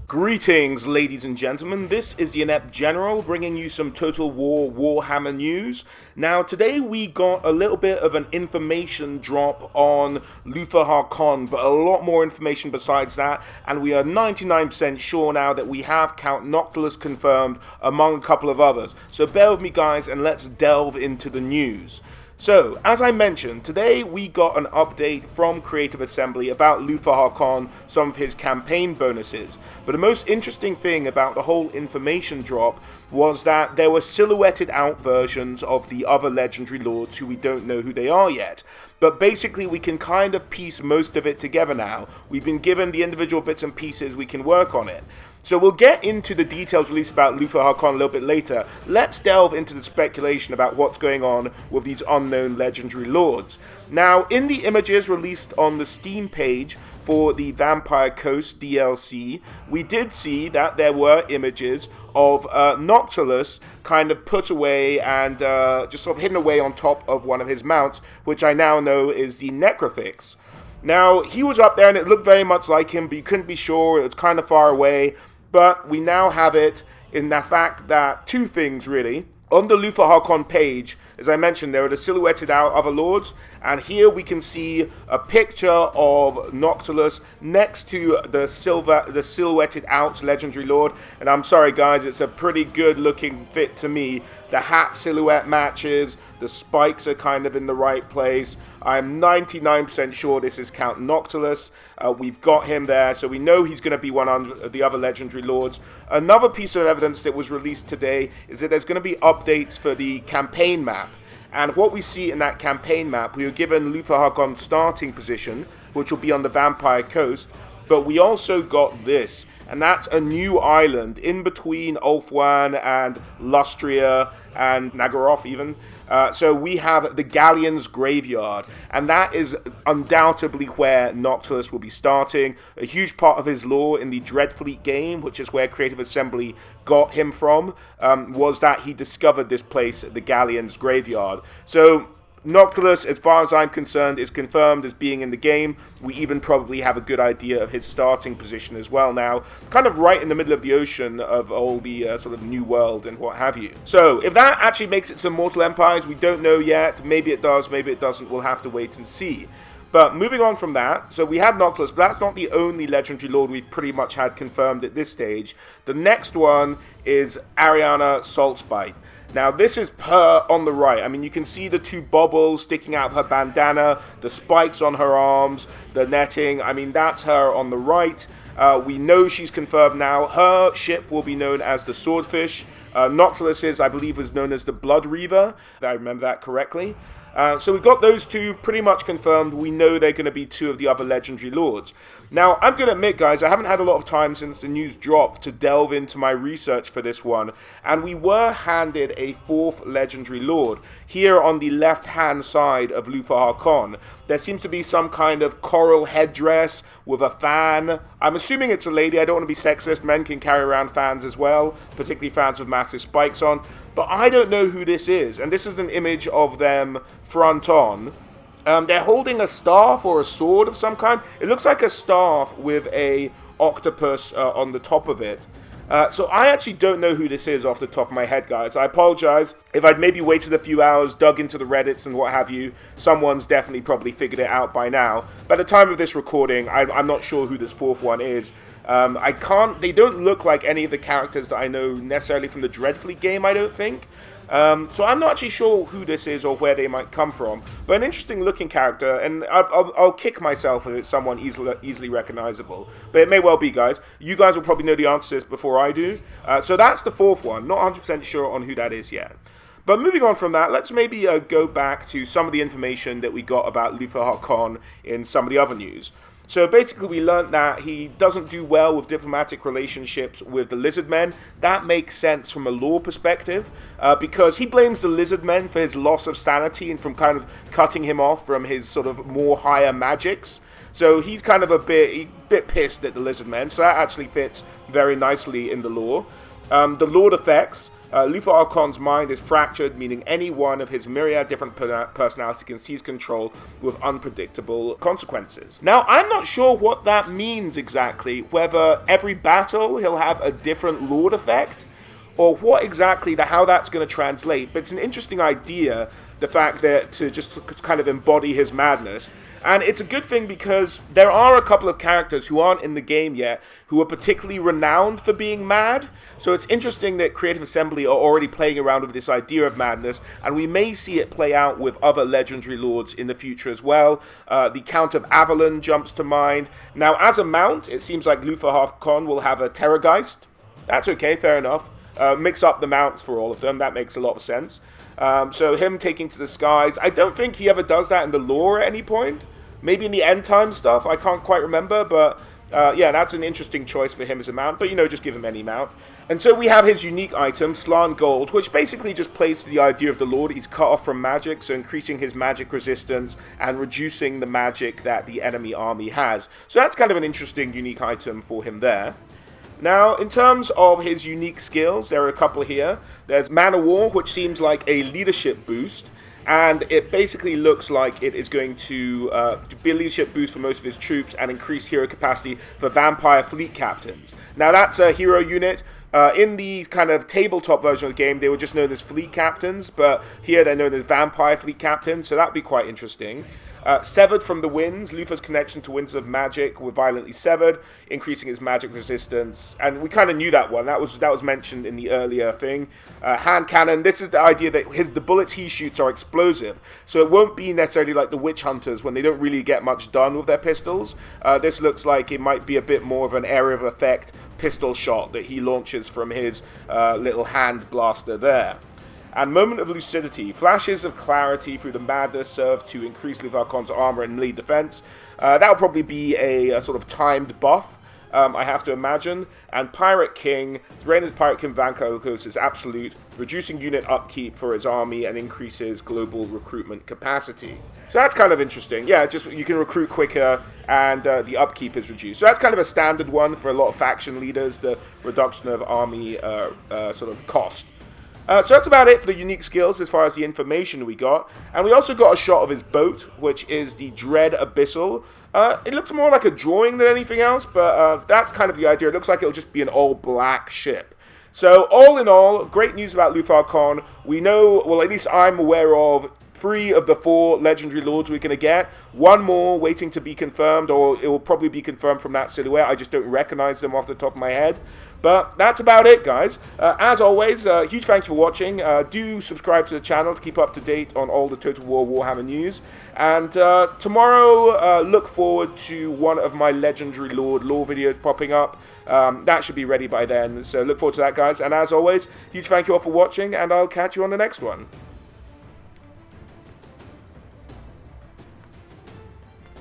Greetings, ladies and gentlemen. This is the Inept General bringing you some Total War Warhammer news. Now, today we got a little bit of an information drop on Luthor Harkon, but a lot more information besides that, and we are 99% sure now that we have Count Noctilus confirmed, among a couple of others. So bear with me, guys, and let's delve into the news. So, as I mentioned, today we got an update from Creative Assembly about Luthor Harkon, some of his campaign bonuses. But the most interesting thing about the whole information drop was that there were silhouetted out versions of the other legendary lords who we don't know who they are yet. But basically we can kind of piece most of it together now. We've been given the individual bits and pieces, we can work on it. So we'll get into the details released about Luthor Harkon a little bit later. Let's delve into the speculation about what's going on with these unknown legendary lords. Now, in the images released on the Steam page for the Vampire Coast DLC, we did see that there were images of Noctilus kind of put away and just sort of hidden away on top of one of his mounts, which I now know is the Necrofix. Now, he was up there and it looked very much like him, but you couldn't be sure, it was kind of far away. But we now have it in the fact that two things, really. On the Luthor Harkon page, as I mentioned, there are the silhouetted out other lords, and here we can see a picture of Noctilus next to the silhouetted out legendary lord. And I'm sorry, guys, it's a pretty good looking fit to me. The hat silhouette matches, the spikes are kind of in the right place. I'm 99% sure this is Count Noctilus. We've got him there, so we know he's going to be one of the other legendary lords. Another piece of evidence that was released today is that there's going to be updates for the campaign map. And what we see in that campaign map, we were given Luthor Harkon's starting position, which will be on the Vampire Coast, but we also got this, and that's a new island in between Ulthuan and Lustria and Nagaroth even. So we have the Galleon's Graveyard, and that is undoubtedly where Noctilus will be starting. A huge part of his lore in the Dreadfleet game, which is where Creative Assembly got him from, was that he discovered this place, the Galleon's Graveyard. So Noctilus, as far as I'm concerned, is confirmed as being in the game. We even probably have a good idea of his starting position as well now, kind of right in the middle of the ocean of all the sort of new world and what have you. So if that actually makes it to Mortal Empires, we don't know yet. Maybe it does, maybe it doesn't. We'll have to wait and see. But moving on from that, so we had Noctilus, but that's not the only legendary lord we've pretty much had confirmed at this stage. The next one is Aranessa Saltspite. Now, this is her on the right. I mean, you can see the two baubles sticking out of her bandana, the spikes on her arms, the netting. I mean, that's her on the right. We know she's confirmed now. Her ship will be known as the Swordfish. Noctilus's, I believe, was known as the Blood Reaver. If I remember that correctly. So we've got those two pretty much confirmed. We know they're going to be two of the other legendary lords. Now, I'm going to admit, guys, I haven't had a lot of time since the news dropped to delve into my research for this one. And we were handed a fourth legendary lord. Here on the left-hand side of Luthor Harkon, there seems to be some kind of coral headdress with a fan. I'm assuming it's a lady. I don't want to be sexist. Men can carry around fans as well, particularly fans with massive spikes on. But I don't know who this is. And this is an image of them front on. They're holding a staff or a sword of some kind. It looks like a staff with a octopus on the top of it. So I actually don't know who this is off the top of my head, guys. I apologize. If I'd maybe waited a few hours, dug into the Reddits and what have you, someone's definitely probably figured it out by now. By the time of this recording, I'm not sure who this fourth one is. They don't look like any of the characters that I know necessarily from the Dreadfleet game, I don't think. So I'm not actually sure who this is or where they might come from, but an interesting looking character, and I'll kick myself if it's someone easily recognizable, but it may well be, guys. You guys will probably know the answers before I do, so that's the fourth one. Not 100% sure on who that is yet. But moving on from that, let's maybe go back to some of the information that we got about Luthor Harkon in some of the other news. So basically we learned that he doesn't do well with diplomatic relationships with the Lizardmen. That makes sense from a lore perspective, because he blames the Lizardmen for his loss of sanity and from kind of cutting him off from his sort of more higher magics. So he's kind of a bit pissed at the Lizardmen, so that actually fits very nicely in the lore. The Lord effects Luthor Harkon's mind is fractured, meaning any one of his myriad different personalities can seize control with unpredictable consequences. Now, I'm not sure what that means exactly, whether every battle he'll have a different Lord effect, or what exactly, how that's going to translate. But it's an interesting idea, the fact that to just kind of embody his madness. And it's a good thing because there are a couple of characters who aren't in the game yet who are particularly renowned for being mad. So it's interesting that Creative Assembly are already playing around with this idea of madness, and we may see it play out with other legendary lords in the future as well. The Count of Avalon jumps to mind. Now, as a mount, it seems like Luthor Harkon will have a Terrorgeist. That's okay, fair enough. Mix up the mounts for all of them. That makes a lot of sense. So him taking to the skies, I don't think he ever does that in the lore at any point. Maybe in the end time stuff, I can't quite remember, but yeah, that's an interesting choice for him as a mount, but just give him any mount. And so we have his unique item, Slan Gold, which basically just plays to the idea of the Lord. He's cut off from magic, so increasing his magic resistance and reducing the magic that the enemy army has. So that's kind of an interesting, unique item for him there. Now, in terms of his unique skills, there are a couple here. There's Man of War, which seems like a leadership boost, and it basically looks like it is going to be a leadership boost for most of his troops and increase hero capacity for vampire fleet captains. Now, that's a hero unit. In the kind of tabletop version of the game, they were just known as fleet captains, but here they're known as vampire fleet captains, so that'd be quite interesting. Severed from the winds, Luthor's connection to winds of magic were violently severed, increasing his magic resistance. And we kind of knew that one. That was mentioned in the earlier thing. Hand cannon. This is the idea that the bullets he shoots are explosive, so it won't be necessarily like the witch hunters when they don't really get much done with their pistols. This looks like it might be a bit more of an area of effect pistol shot that he launches from his little hand blaster there. And Moment of Lucidity. Flashes of clarity through the madness serve to increase Luthor Harkon's armor and melee defense. That'll probably be a sort of timed buff, I have to imagine. And Pirate King. His reign as Pirate King Vankos is absolute, reducing unit upkeep for his army and increases global recruitment capacity. So that's kind of interesting. Yeah, just you can recruit quicker and the upkeep is reduced. So that's kind of a standard one for a lot of faction leaders, the reduction of army sort of cost. So that's about it for the unique skills as far as the information we got. And we also got a shot of his boat, which is the Dread Abyssal. It looks more like a drawing than anything else, but that's kind of the idea. It looks like it'll just be an all-black ship. So all in all, great news about Luthor Harkon. We know, well, at least I'm aware of 3 of the 4 legendary lords we're going to get. 1 more waiting to be confirmed, or it will probably be confirmed from that silhouette. I just don't recognize them off the top of my head. But that's about it, guys. As always, huge thanks for watching. Do subscribe to the channel to keep up to date on all the Total War Warhammer news. And tomorrow, look forward to one of my legendary lore videos popping up. That should be ready by then. So look forward to that, guys. And as always, huge thank you all for watching, and I'll catch you on the next one.